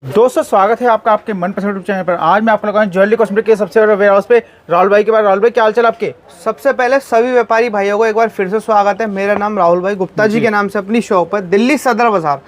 दोस्तों स्वागत है आपका आपके मनपसंद यूट्यूब चैनल पर। आज मैं आपको लगाऊं ज्वेलरी कॉस्मेटिक के सबसे बड़े वेयर हाउस पे राहुल भाई के बाद। राहुल भाई क्या हाल चाल आपके? सबसे पहले सभी व्यापारी भाइयों को एक बार फिर से स्वागत है। मेरा नाम राहुल भाई गुप्ता जी के नाम से अपनी शॉप है दिल्ली सदर बाजार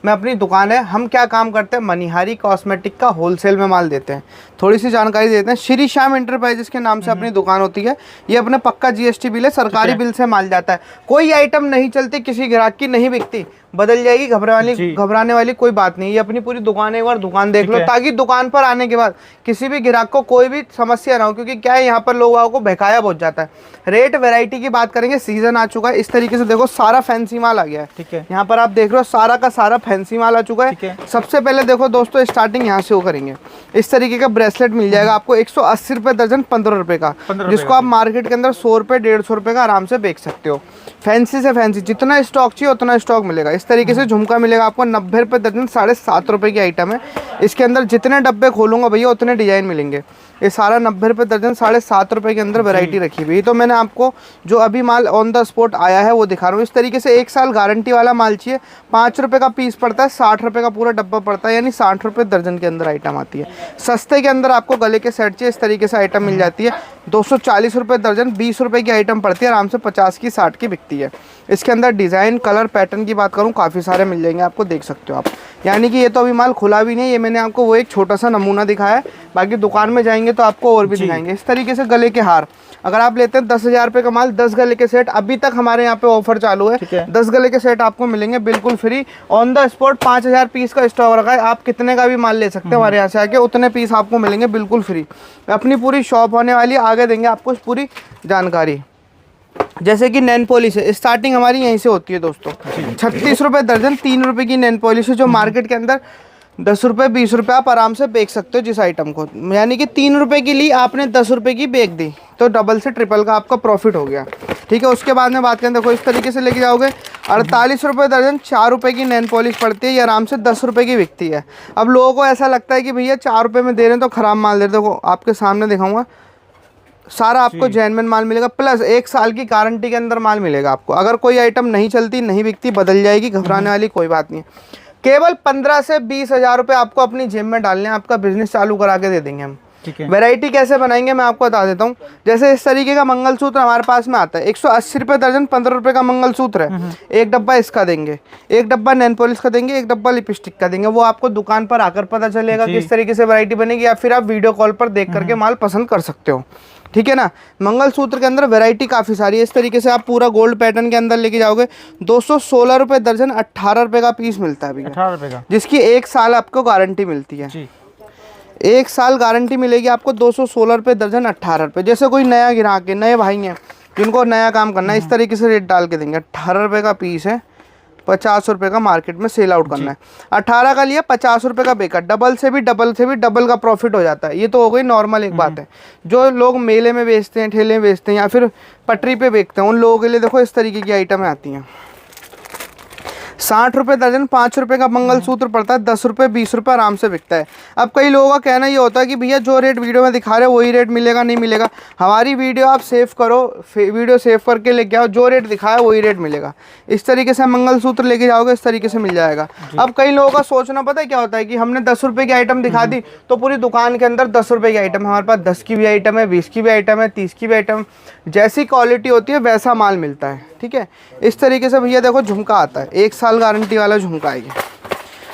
में अपनी दुकान है। हम क्या काम करते हैं, मनिहारी कॉस्मेटिक का होलसेल में माल देते हैं। थोड़ी सी जानकारी देते हैं। श्री श्याम एंटरप्राइजेस के नाम से अपनी दुकान होती है। ये अपने पक्का जीएसटी बिल है, सरकारी बिल से माल जाता है। कोई आइटम नहीं चलती, किसी ग्राहक की नहीं बिकती, बदल जाएगी, घबराने वाली कोई बात नहीं। ये अपनी पूरी दुकान है, एक बार दुकान देख लो ताकि दुकान पर आने के बाद किसी भी ग्राहक को कोई भी समस्या ना हो। क्योंकि क्या है, यहाँ पर लोगों को बहकाया बहुत जाता है। रेट वैरायटी की बात करेंगे, सीजन आ चुका है। इस तरीके से देखो सारा फैंसी माल आ गया है। ठीक है, यहाँ पर आप देख रहे हो सारा का सारा फैंसी माल आ चुका है। सबसे पहले देखो दोस्तों, स्टार्टिंग यहाँ से वो करेंगे। इस तरीके का ब्रेसलेट मिल जाएगा आपको 180 रुपये दर्जन, 15 रुपये का, जिसको आप मार्केट के अंदर 100 रुपये 150 रुपये का आराम से बेच सकते हो। फैंसी से फैंसी जितना स्टॉक चाहिए उतना स्टॉक मिलेगा। इस तरीके से झुमका मिलेगा आपको 90 रुपये दर्जन, 7.5 रुपये की आइटम है। इसके अंदर जितने डब्बे खोलूंगा भैया उतने डिजाइन मिलेंगे। ये सारा 90 रुपये दर्जन, 7.5 रुपये के अंदर वैरायटी रखी हुई है। तो मैंने आपको जो अभी माल ऑन द स्पॉट आया है वो दिखा रहा हूँ। इस तरीके से 1 साल गारंटी वाला माल चाहिए, 5 रुपये का पीस पड़ता है, 60 रुपये का पूरा डब्बा पड़ता है, यानी 60 रुपये दर्जन के अंदर आइटम आती है। सस्ते के अंदर आपको गले के सेट चाहिए, इस तरीके से आइटम मिल जाती है। 240 रुपये दर्जन, 20 रुपये की आइटम पड़ती है, आराम से 50 की 60 की बिकती है। इसके अंदर डिज़ाइन कलर पैटर्न की बात करूँ काफ़ी सारे मिल जाएंगे आपको, देख सकते हो आप। यानी कि ये तो अभी माल खुला भी नहीं, ये मैंने आपको वो एक छोटा सा नमूना दिखाया है। बाकी दुकान में जाएंगे तो आपको और भी दिखाएंगे। इस तरीके से गले के हार, अगर आप लेते हैं 10,000 रुपये का माल, 10 गले के सेट अभी तक हमारे यहाँ पे ऑफर चालू है। 10 गले के सेट आपको मिलेंगे बिल्कुल free, on the spot. 5,000 piece का स्टॉक रखा है, आप कितने का भी माल ले सकते हैं हमारे यहाँ से आके, उतने पीस आपको मिलेंगे बिल्कुल फ्री। अपनी पूरी शॉप होने वाली, आगे देंगे आपको पूरी जानकारी। जैसे कि नैन पॉलिश है, स्टार्टिंग हमारी यहीं से होती है दोस्तों। 36 रुपये दर्जन, 3 रुपये की नैन पॉलिश है, जो मार्केट के अंदर 10 रुपये 20 रुपये आप आराम से बेच सकते हो जिस आइटम को। यानी कि 3 रुपये की ली आपने 10 रुपये की बेच दी तो डबल से ट्रिपल का आपका प्रॉफिट हो गया। ठीक है, उसके बाद में बात करें, देखो इस तरीके से लेके जाओगे 48 रुपये दर्जन, 4 रुपये की नैन पॉलिश पड़ती है, ये आराम से 10 रुपये की बिकती है। अब लोगों को ऐसा लगता है कि भैया 4 रुपये में दे रहे हैं तो ख़राब माल दे रहे हैं। देखो आपके सामने दिखाऊंगा, सारा आपको जेन्युइन माल मिलेगा, प्लस 1 साल की गारंटी के अंदर माल मिलेगा आपको। अगर कोई आइटम नहीं चलती नहीं बिकती, बदल जाएगी, घबराने वाली कोई बात नहीं है। केवल 15 से 20 हज़ार रुपये आपको अपनी जेब में डालने हैं, आपका बिजनेस चालू करा के दे देंगे हम। वैरायटी कैसे बनाएंगे मैं आपको बता देता हूँ। जैसे इस तरीके का मंगलसूत्र हमारे पास में आता है, 180 रुपये दर्जन, 15 रुपये का मंगलसूत्र है। एक डब्बा इसका देंगे, एक डब्बा नैन पॉलिश का देंगे, एक डब्बा लिपस्टिक का देंगे। वो आपको दुकान पर आकर पता चलेगा किस तरीके से वैरायटी बनेगी, या फिर आप वीडियो कॉल पर देख करके माल पसंद कर सकते हो। ठीक है ना। मंगलसूत्र के अंदर वैरायटी काफ़ी सारी है। इस तरीके से आप पूरा गोल्ड पैटर्न के अंदर लेके जाओगे, 216 रुपये दर्जन, 18 रुपये का पीस मिलता है अभी, 18 रुपये का, जिसकी 1 साल आपको गारंटी मिलती है। 1 साल गारंटी मिलेगी आपको, 216 रुपये दर्जन, 18 रुपये। जैसे कोई नया ग्राहक है, नए भाई हैं जिनको नया काम करना है, इस तरीके से रेट डाल के देंगे। 18 रुपये का पीस है, 50 रुपये का मार्केट में सेल आउट करना है। 18 का लिया, 50 रुपये का बेकार, डबल से भी डबल का प्रॉफिट हो जाता है। ये तो हो गई नॉर्मल एक बात है। जो लोग मेले में बेचते हैं, ठेले में बेचते हैं, या फिर पटरी पे बेचते हैं, उन लोगों के लिए देखो इस तरीके की आइटमें आती हैं। 60 रुपये दर्जन, 5 रुपये का मंगलसूत्र पड़ता है, 10 रुपये 20 रुपये आराम से बिकता है। अब कई लोगों का कहना ये होता है कि भैया जो रेट वीडियो में दिखा रहे हो वही रेट मिलेगा, नहीं मिलेगा। हमारी वीडियो आप सेव करो, वीडियो सेव करके लेके आओ, जो रेट दिखाया वही रेट मिलेगा। इस तरीके से मंगलसूत्र लेके जाओगे, इस तरीके से मिल जाएगा। अब कई लोगों का सोचना पता है क्या होता है कि हमने 10 रुपये की आइटम दिखा दी तो पूरी दुकान के अंदर 10 रुपये की आइटम। हमारे पास 10 की भी आइटम है, 20 की भी आइटम है, 30 की भी आइटम, जैसी क्वालिटी होती है वैसा माल मिलता है। ठीक है, इस तरीके से भैया देखो झुमका आता है, 1 साल गारंटी वाला झुमका है।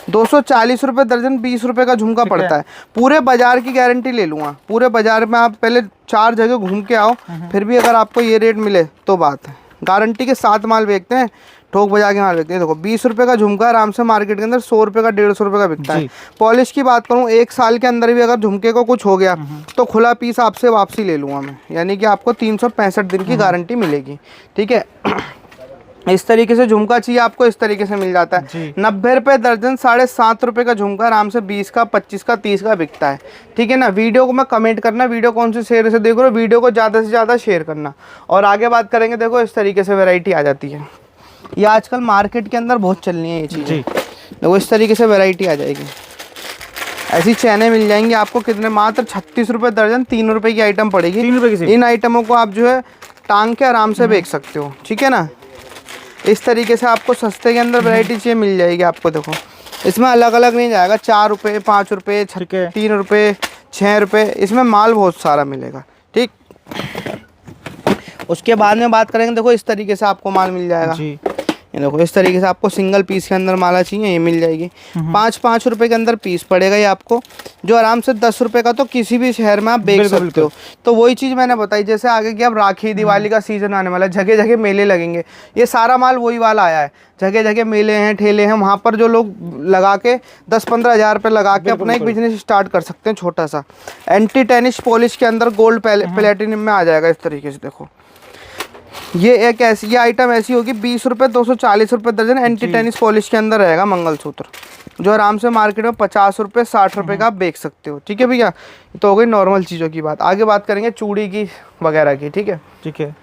240 रुपये दर्जन, 20 रुपये का झुमका पड़ता है। पूरे बाजार की गारंटी ले लूँगा, पूरे बाजार में आप पहले 4 जगह घूम के आओ, फिर भी अगर आपको ये रेट मिले तो बात है। गारंटी के साथ माल बेचते हैं, ठोक बजा के माल बेचते हैं। देखो 20 रुपये का झुमका आराम से मार्केट के अंदर 100 रुपये का, 150 रुपये का बिकता है। पॉलिश की बात करूँ, 1 साल के अंदर भी अगर झुमके को कुछ हो गया तो खुला पीस आपसे वापसी ले लूँगा मैं, यानी कि आपको 365 दिन की गारंटी मिलेगी। ठीक है, इस तरीके से झुमका चाहिए आपको, इस तरीके से मिल जाता है। 90 रुपये दर्जन, 7.5 रुपये का झुमका आराम से 20 का, 25 का, 30 का बिकता है। ठीक है ना। वीडियो को मैं कमेंट करना, वीडियो कौन से शेयर से देख रहे हो, वीडियो को ज़्यादा से ज़्यादा शेयर करना। और आगे बात करेंगे, देखो इस तरीके से वैरायटी आ जाती है। ये आजकल मार्केट के अंदर बहुत चल रही है ये चीज़ें। देखो इस तरीके से वैरायटी आ जाएगी। ऐसी चैनें मिल जाएंगी आपको, कितने, मात्र 36 रुपये दर्जन, 3 रुपये की आइटम पड़ेगी। 3 रुपये की। इन आइटमों को आप जो है टांग के आराम से बेच सकते हो। ठीक है ना। इस तरीके से आपको सस्ते के अंदर वैरायटी चाहिए मिल जाएगी आपको। देखो इसमें अलग अलग नहीं जाएगा, 4 रुपये, 5 रुपये, ठीक है। 3 रुपये, 6 रुपये, इसमें माल बहुत सारा मिलेगा। ठीक, उसके बाद में बात करेंगे, देखो इस तरीके से आपको माल मिल जाएगा जी। ये देखो इस तरीके से आपको सिंगल पीस के अंदर माला चाहिए, ये मिल जाएगी। 5-5 रुपए के अंदर पीस पड़ेगा ये आपको, जो आराम से 10 रुपए का तो किसी भी शहर में आप बेच सकते हो। तो वही चीज़ मैंने बताई, जैसे आगे की अब राखी दिवाली का सीजन आने वाला है, जगह जगह मेले लगेंगे, ये सारा माल वही वाला आया है। जगह जगह मेले हैं, ठेले हैं, वहाँ पर जो लोग लगा के 10-15 हज़ार रुपये लगा के अपना एक बिजनेस स्टार्ट कर सकते हैं छोटा सा। एंटी टेनिस पॉलिश के अंदर गोल्ड प्लेटिनम में आ जाएगा इस तरीके से। देखो ये एक ऐसी, ये आइटम ऐसी होगी 20 रुपये 240 रुपये दर्जन, एंटी टेनिस पॉलिश के अंदर रहेगा मंगलसूत्र, जो आराम से मार्केट में 50 रुपये 60 रुपये का आप बेच सकते हो। ठीक है भैया, तो हो गई नॉर्मल चीज़ों की बात। आगे बात करेंगे चूड़ी की वगैरह की। ठीक है, ठीक है,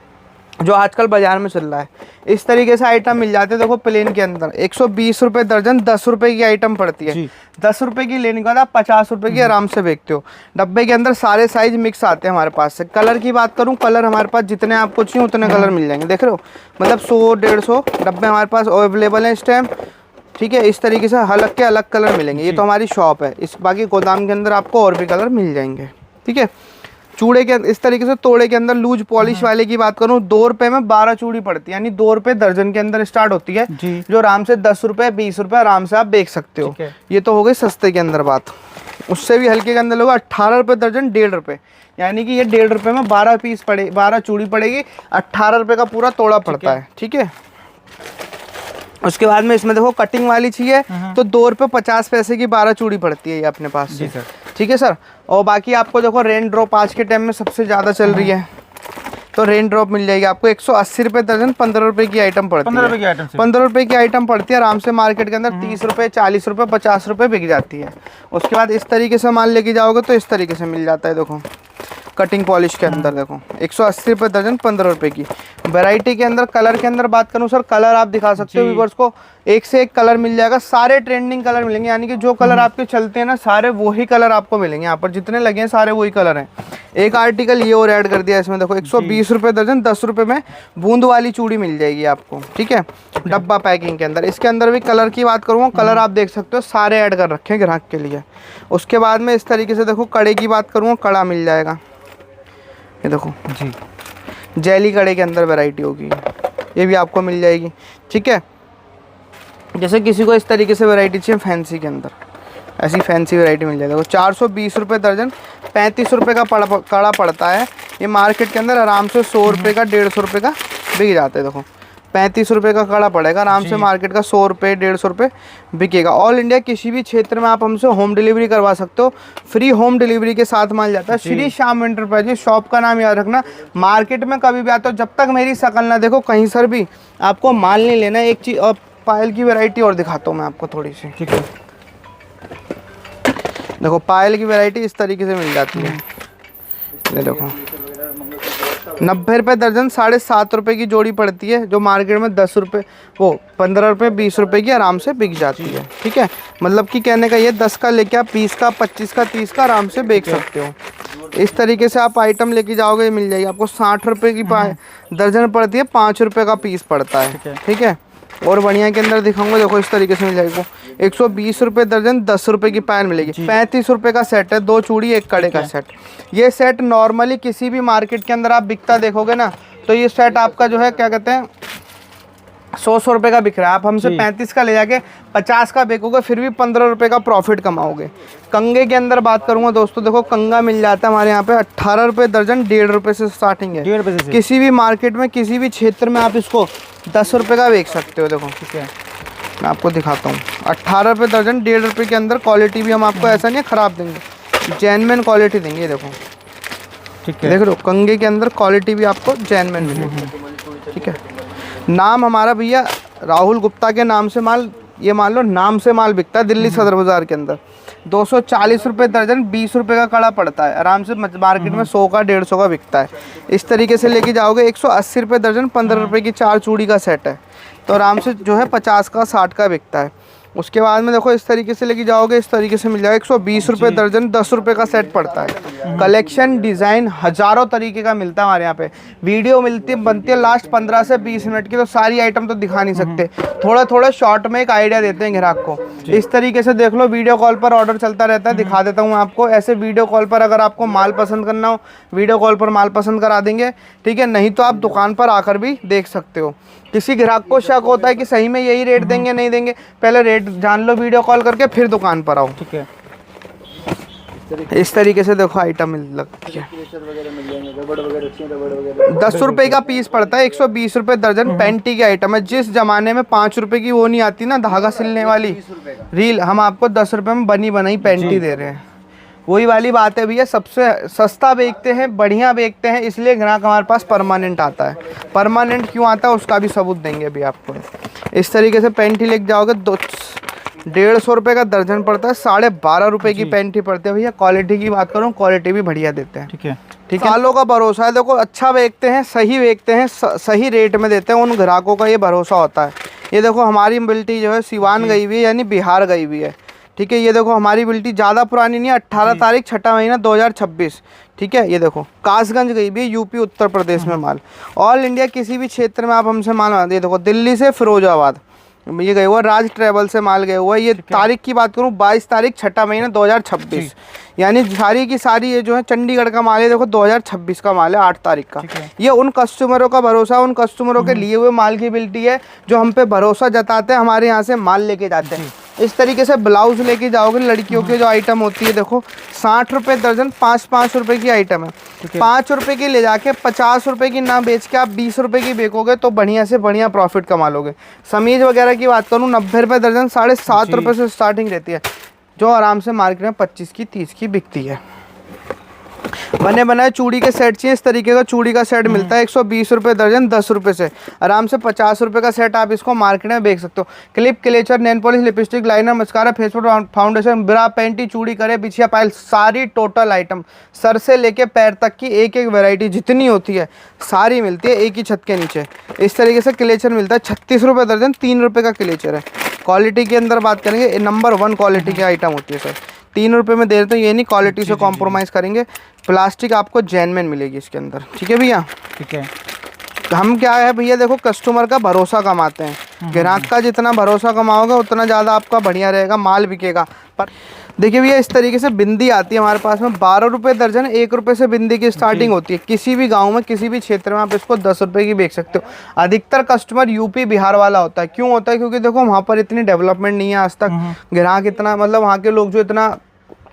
जो आजकल बाजार में चल रहा है, इस तरीके से आइटम मिल जाते हैं। देखो प्लेन के अंदर 120 रुपये दर्जन, 10 रुपये की आइटम पड़ती है। 10 रुपये की लेने के बाद आप 50 रुपये की आराम से बेचते हो। डब्बे के अंदर सारे साइज मिक्स आते हैं हमारे पास से। कलर की बात करूं, कलर हमारे पास जितने आपको चाहिए उतने कलर मिल जाएंगे। देख रहे हो, मतलब 100-150 डब्बे हमारे पास अवेलेबल हैं इस टाइम। ठीक है, इस तरीके से अलग के अलग कलर मिलेंगे। ये तो हमारी शॉप है, इस बाकी गोदाम के अंदर आपको और भी कलर मिल जाएंगे। ठीक है, चूड़े के इस तरीके से तोड़े के अंदर लूज पॉलिश वाले की बात करूं, 2 रुपए में 12 चूड़ी पड़ती है, यानी 2 रुपए दर्जन के अंदर स्टार्ट होती है, जो आराम से 10 रुपए 20 रुपए आराम से आप बेच सकते हो। ये तो हो गई सस्ते के अंदर बात। उससे भी हल्के के अंदर लोग 18 रुपए दर्जन, 1.5 रुपए, यानी कि ये 1.5 रुपए में 12 पीस पड़े, 12 चूड़ी पड़ेगी, 18 रुपए का पूरा तोड़ा पड़ता है। ठीक है, उसके बाद में इसमें देखो कटिंग वाली चाहिए तो 2 रुपये 50 पैसे की 12 चूड़ी पड़ती है ये अपने पास से। ठीक है सर, और बाकी आपको देखो रेन ड्रॉप आज के टाइम में सबसे ज़्यादा चल रही है, तो रेन ड्रॉप मिल जाएगी आपको 180 रुपये दर्जन, 15 रुपये की आइटम पड़ती है। 15 रुपये की आइटम पड़ती है, आराम से मार्केट के अंदर 30 रुपये 40 रुपये 50 रुपये बिक जाती है। उसके बाद इस तरीके से माल लेके जाओगे तो इस तरीके से मिल जाता है। देखो कटिंग पॉलिश के अंदर देखो 180 रुपये दर्जन, 15 रुपये की। वैरायटी के अंदर कलर के अंदर बात करूं सर, कलर आप दिखा सकते हो व्यूअर्स को, एक से एक कलर मिल जाएगा, सारे ट्रेंडिंग कलर मिलेंगे, यानी कि जो कलर आपके चलते हैं ना सारे वही कलर आपको मिलेंगे। यहाँ पर जितने लगे हैं सारे वही कलर हैं। एक आर्टिकल ये और ऐड कर दिया इसमें, देखो 120 रुपये दर्जन, 10 रुपये में बूंद वाली चूड़ी मिल जाएगी आपको। ठीक है, डब्बा पैकिंग के अंदर। इसके अंदर भी कलर की बात करूँगा, कलर आप देख सकते हो सारे ऐड कर रखे हैं ग्राहक के लिए। उसके बाद में इस तरीके से देखो कड़े की बात करूँगा, कड़ा मिल जाएगा, ये देखो जी, जेली कड़े के अंदर वैरायटी होगी, ये भी आपको मिल जाएगी। ठीक है, जैसे किसी को इस तरीके से वैरायटी चाहिए फैंसी के अंदर, ऐसी फैंसी वैरायटी मिल जाएगी। 420 रुपये दर्जन, 35 रुपये का कड़ा पड़ता है। ये मार्केट के अंदर आराम से 100 रुपये का 150 रुपये का बिक जाता है। देखो 35 रुपये का कड़ा पड़ेगा, आराम से मार्केट का 100 रुपये 150 रुपये बिकेगा। ऑल इंडिया किसी भी क्षेत्र में आप हमसे होम डिलीवरी करवा सकते हो, फ्री होम डिलीवरी के साथ माल जाता है। श्री श्याम एंटरप्राइजेज, शॉप का नाम याद रखना। मार्केट में कभी भी आते हो, जब तक मेरी शक्ल ना देखो कहीं सर भी आपको माल नहीं लेना। एक चीज़ और पायल की वैरायटी और दिखाता हूँ मैं आपको थोड़ी सी। ठीक है, देखो पायल की वैरायटी इस तरीके से मिल जाती है। ये देखो 90 रुपये दर्जन, 7.5 रुपये की जोड़ी पड़ती है, जो मार्केट में 10 रुपये 15 रुपये 20 रुपये की आराम से बिक जाती है। ठीक है, मतलब कि कहने का ये 10 का लेके आप 20 का 25 का 30 का आराम से बेच सकते हो। इस तरीके से आप आइटम लेके जाओगे, मिल जाएगी आपको 60 रुपये की दर्जन पड़ती है, 5 रुपये का पीस पड़ता है। ठीक है, और बढ़िया के अंदर दिखाऊंगा, देखो इस तरीके से मिल जाएगी। 120 रुपये दर्जन, 10 रुपये की पायल मिलेगी। 35 रुपये का सेट है, 2 चूड़ी 1 कड़े का सेट। ये सेट नॉर्मली किसी भी मार्केट के अंदर आप बिकता देखोगे ना, तो ये सेट आपका जो है क्या कहते हैं 100 रुपये का बिक रहा है। आप हमसे 35 का ले जाके 50 का बेचोगे, फिर भी 15 रुपये का प्रॉफिट कमाओगे। कंगे के अंदर बात करूंगा दोस्तों, देखो कंगा मिल जाता है हमारे यहाँ पे 18 रुपये दर्जन, 1.5 रुपये से स्टार्टिंग है। 1.5 रुपये से किसी भी मार्केट में किसी भी क्षेत्र में आप इसको 10 रुपये का बेच सकते हो। देखो ठीक है, मैं आपको दिखाता हूँ 18 रुपये दर्जन, 1.5 रुपये के अंदर। क्वालिटी भी हम आपको ऐसा नहीं ख़राब देंगे, जेन्युइन क्वालिटी देंगे। देखो ठीक है, देख लो कंगे के अंदर क्वालिटी भी आपको जेन्युइन मिलेगी। ठीक है, नाम हमारा भैया राहुल गुप्ता के नाम से माल, ये मान लो नाम से माल बिकता है दिल्ली सदर बाज़ार के अंदर। 240 रुपये दर्जन, 20 रुपये का कड़ा पड़ता है, आराम से मार्केट में 100 का 150 का बिकता है। इस तरीके से लेके जाओगे 180 रुपये दर्जन, 15 रुपये की 4 चूड़ी का सेट है, तो आराम से जो है 50 का 60 का बिकता है। उसके बाद में देखो इस तरीके से लेके जाओगे, इस तरीके से मिल जाएगा 120 रुपये दर्जन, 10 रुपये का सेट पड़ता है। कलेक्शन डिजाइन हजारों तरीके का मिलता है हमारे यहाँ पे। वीडियो बनती है लास्ट 15 से 20 मिनट की, तो सारी आइटम तो दिखा नहीं सकते, थोड़ा थोड़ा शॉर्ट में एक आइडिया देते हैं ग्राहक को। इस तरीके से देख लो, वीडियो कॉल पर ऑर्डर चलता रहता है, दिखा देता हूँ आपको। ऐसे वीडियो कॉल पर अगर आपको माल पसंद करना हो, वीडियो कॉल पर माल पसंद करा देंगे, ठीक है। नहीं तो आप दुकान पर आकर भी देख सकते हो। किसी ग्राहक को शक होता है कि सही में यही रेट देंगे नहीं देंगे, पहले रेट जान लो वीडियो कॉल करके, फिर दुकान पर आओ, ठीक है। इस तरीके से देखो आइटम लगती है। 10 रुपए का पीस पड़ता है, 120 रुपए दर्जन पैंटी की आइटम है। जिस जमाने में 5 रुपए की वो नहीं आती ना धागा सिलने वाली रील, हम आपको 10 रुपए में बनी बनाई पैंटी दे रहे हैं। वही वाली बात है भैया, सबसे सस्ता बेचते हैं, बढ़िया बेचते हैं, इसलिए ग्राहक हमारे पास परमानेंट आता है। परमानेंट क्यों आता है उसका भी सबूत देंगे अभी आपको। इस तरीके से पैंटी लेके जाओगे, 150 रुपये का दर्जन पड़ता है, 12.5 रुपये की पैंटी पड़ती है भैया। क्वालिटी की बात करूँ, क्वालिटी भी बढ़िया देते हैं, ठीक है। ठीक है, सालों का भरोसा है। देखो अच्छा बेचते हैं, सही बेचते हैं, सही रेट में देते हैं, उन ग्राहकों का ये भरोसा होता है। ये देखो हमारी बिल्टी जो है सिवान गई हुई है, यानी बिहार गई हुई है, ठीक है। ये देखो हमारी बिल्टी ज़्यादा पुरानी नहीं है, 18 तारीख 6वां महीना 2026, ठीक है। ये देखो कासगंज गई भी है, यूपी उत्तर प्रदेश में माल। ऑल इंडिया किसी भी क्षेत्र में आप हमसे माल मंगाते, ये देखो दिल्ली से फिरोजाबाद ये गए हुआ, राज ट्रेवल से माल गए हुआ है। ये तारीख की बात करूँ 22 तारीख 6वां महीना 2026, यानी सारी की सारी ये जो है चंडीगढ़ का माल है। देखो 2026 का माल है, 8 तारीख का। ये उन कस्टमरों का भरोसा, उन कस्टमरों के लिए हुए माल की बिल्टी है जो हम पे भरोसा जताते हैं, हमारे यहाँ से माल लेके जाते हैं। इस तरीके से ब्लाउज लेके जाओगे, लड़कियों की जो आइटम होती है, देखो 60 रुपये दर्जन, 5 रुपये की आइटम है। 5 रुपये की ले जाके 50 रुपये की ना बेच के आप 20 रुपये की बेचोगे तो बढ़िया से बढ़िया प्रॉफिट कमा लोगे। समीज वगैरह की बात करूँ 90 रुपये दर्जन, 7.5 रुपये से स्टार्टिंग रहती है, जो आराम से मार्केट में 25 की 30 की बिकती है। बने बनाए चूड़ी के सेट चाहिए, इस तरीके का चूड़ी का सेट मिलता है 120 रुपये दर्जन, 10 रुपये से। आराम से 50 रुपये का सेट आप इसको मार्केट में बेच सकते हो। Clip, clutcher, nail polish, lipstick, liner, mascara, face wash, foundation, bra, panty, चूड़ी, करे, बिछिया, पायल, सारी टोटल आइटम सर से लेके पैर तक की एक एक वैरायटी जितनी होती है सारी मिलती है एक ही छत के नीचे। इस तरीके से क्लेचर मिलता है 36 रुपये दर्जन, 3 रुपये का क्लेचर है। क्वालिटी के अंदर बात करेंगे, नंबर 1 क्वालिटी की आइटम होती है सर। 3 रुपये में दे रहे तो ये नहीं क्वालिटी से कॉम्प्रोमाइज़ करेंगे। प्लास्टिक आपको जेन्युइन मिलेगी इसके अंदर, ठीक है भैया, ठीक है। हम क्या है भैया, देखो कस्टमर का भरोसा कमाते हैं। ग्राहक का जितना भरोसा कमाओगे उतना ज़्यादा आपका बढ़िया रहेगा, माल बिकेगा। पर देखिए भैया इस तरीके से बिंदी आती है हमारे पास में 12 रुपये दर्जन, 1 रुपये से बिंदी की स्टार्टिंग होती है। किसी भी गांव में, किसी भी क्षेत्र में आप इसको 10 रुपये की बेच सकते हो। अधिकतर कस्टमर यूपी बिहार वाला होता है। क्यों होता है? क्योंकि देखो वहाँ पर इतनी डेवलपमेंट नहीं है आज तक। ग्राहक इतना, मतलब वहाँ के लोग जो इतना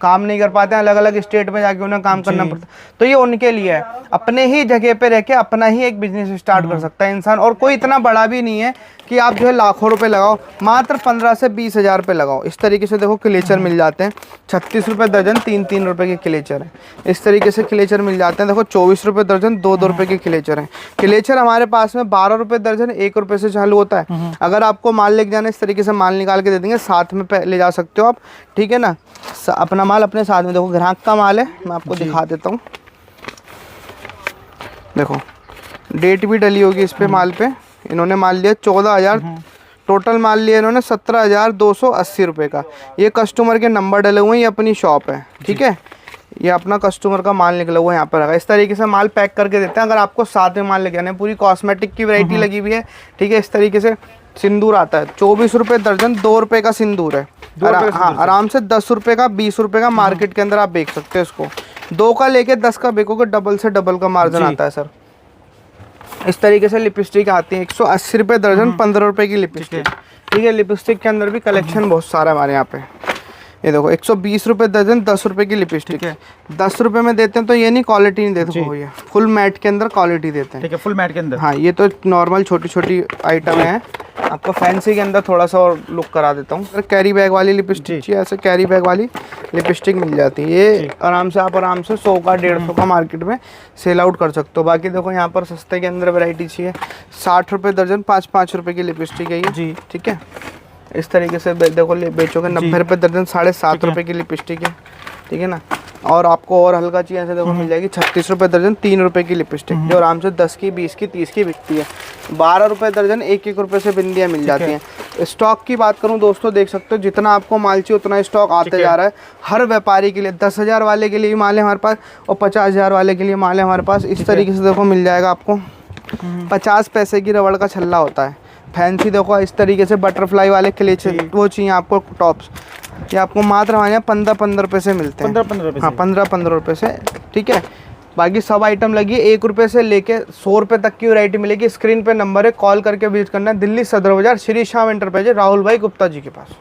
काम नहीं कर पाते हैं, अलग अलग स्टेट में जाके उन्हें काम करना पड़ता है। तो ये उनके लिए है। अपने ही जगह पे रह के अपना ही एक बिजनेस स्टार्ट कर सकता है इंसान। और कोई इतना बड़ा भी नहीं है कि आप जो है लाखों रुपए लगाओ, मात्र 15 से 20 हज़ार रुपये लगाओ। इस तरीके से देखो क्लेचर मिल जाते हैं 36 रुपये दर्जन, 3 रुपये के क्लेचर है। इस तरीके से क्लेचर मिल जाते हैं। देखो 24 रुपये दर्जन, 2 रुपये के क्लेचर हैं। क्लेचर हमारे पास में 12 रुपये दर्जन, 1 रुपये से चालू होता है। अगर आपको माल लेके जाना, इस तरीके से माल निकाल के दे देंगे, साथ में ले जा सकते हो आप, ठीक है ना। अपना माल अपने साथ में, देखो ग्राहक का माल है, मैं आपको दिखा देता हूँ। देखो डेट भी डली होगी इस पे माल पे। इन्होंने माल लिया 14,000, टोटल माल लिया इन्होंने 17,280 रुपये का। ये कस्टमर के नंबर डले हुए हैं, ये अपनी शॉप है, ठीक है। ये अपना कस्टमर का माल निकला हुआ है यहाँ पर रखा। इस तरीके से माल पैक करके देते हैं। अगर आपको साथ में माल लेके आना है, पूरी कॉस्मेटिक की वैरायटी लगी हुई है, ठीक है। इस तरीके से सिंदूर आता है 24 रुपये दर्जन, 2 रुपये का सिंदूर है। हाँ, आराम से 10 रुपये का, 20 रुपये का मार्केट के अंदर आप बेच सकते हैं इसको। 2 का लेके 10 का बेचोगे, डबल से डबल का मार्जिन आता है सर। इस तरीके से लिपस्टिक आती है 180 रुपये दर्जन, 15 रुपये की लिपस्टिक, ठीक है। लिपस्टिक के अंदर भी कलेक्शन बहुत सारा है हमारे यहाँ पे। ये देखो 120 रुपये दर्जन, 10 रुपये की लिपस्टिक है। 10 रुपये में देते हैं तो ये नहीं क्वालिटी नहीं देते हो, ये फुल मैट के अंदर क्वालिटी देते हैं, ठीक है। फुल मैट के अंदर, हाँ। ये तो नॉर्मल छोटी छोटी आइटम है। आपको फैंसी के अंदर थोड़ा सा और लुक करा देता हूँ। कैरी बैग वाली लिपस्टिक चाहिए, ऐसे कैरी बैग वाली लिपस्टिक मिल जाती है। ये आराम से आप 100 का 150 का मार्केट में सेल आउट कर सकते हो। बाकी देखो यहाँ पर सस्ते के अंदर वैरायटी चाहिए, 60 रुपये दर्जन, 5 रुपये की लिपस्टिक है ये जी, ठीक है। इस तरीके से देखो बेचोगे 90 रुपये दर्जन, 7.5 रुपये की लिपस्टिक है, ठीक है ना। और आपको और हल्का चाहिए ऐसे देखो मिल जाएगी 36 रुपये दर्जन, 3 रुपये की लिपस्टिक जो आराम से 10 की 20 की 30 की बिकती है। 12 रुपये दर्जन 1-1 रुपये से बिंदियाँ मिल जाती हैं। स्टॉक की बात करूं दोस्तों, देख सकते हो जितना आपको माल चाहिए उतना स्टॉक आते जा रहा है। हर व्यापारी के लिए 10,000 वाले के लिए माल है हमारे पास और 50,000 वाले के लिए माल है हमारे पास। इस तरीके से देखो मिल जाएगा आपको। 50 पैसे की रबड़ का छल्ला होता है। फैंसी देखो इस तरीके से बटरफ्लाई वाले क्लेच वो चाहिए आपको टॉप्स, ये आपको मात्र हमारे यहाँ 15-15 रुपये से मिलते हैं। 15-15 रुपये? हाँ 15-15 रुपये से, ठीक है। बाकी सब आइटम लगी 1 रुपये से लेके 100 रुपये तक की वैरायटी मिलेगी। स्क्रीन पे नंबर है, कॉल करके विजिट करना है। दिल्ली सदर बाजार श्री श्याम एंटरप्राइजेज, राहुल भाई गुप्ता जी के पास।